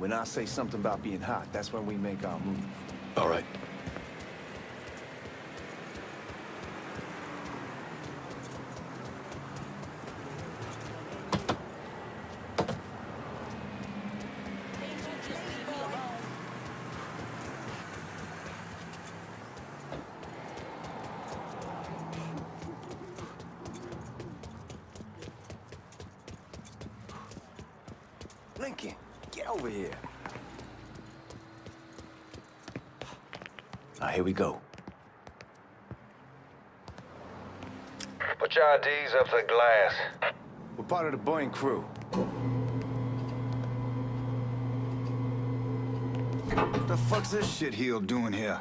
When I say something about being hot, that's when we make our move. All right. Lincoln, get over here. Now, here we go. Put your IDs up to the glass. We're part of the Boeing crew. What the fuck's this shitheel doing here?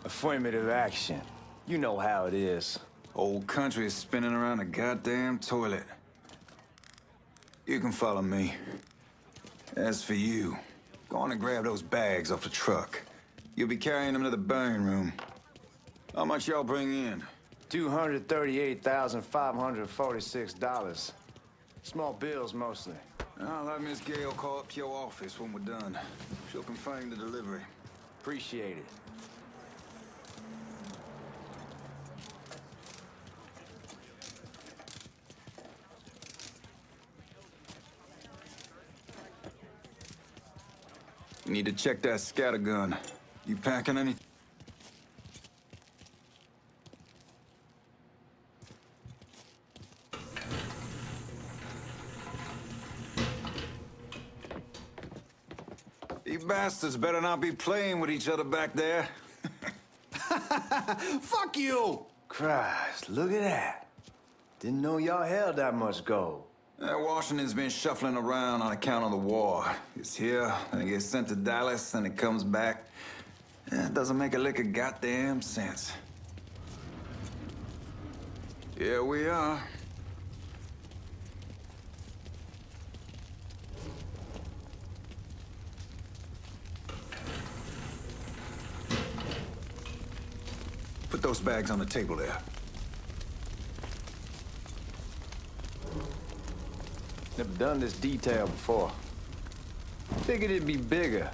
Affirmative action. You know how it is. Whole country is spinning around a goddamn toilet. You can follow me. As for you, go on and grab those bags off the truck. You'll be carrying them to the burning room. How much y'all bring in? $238,546. Small bills, mostly. I'll let Miss Gale call up your office when we're done. She'll confirm the delivery. Appreciate it. You need to check that scattergun. You packing anything? You bastards better not be playing with each other back there. Fuck you! Christ, look at that. Didn't know y'all held that much gold. Washington's been shuffling around on account of the war. It's here, then it gets sent to Dallas, then it comes back. It doesn't make a lick of goddamn sense. Here we are. Put those bags on the table there. Never done this detail before. Figured it'd be bigger.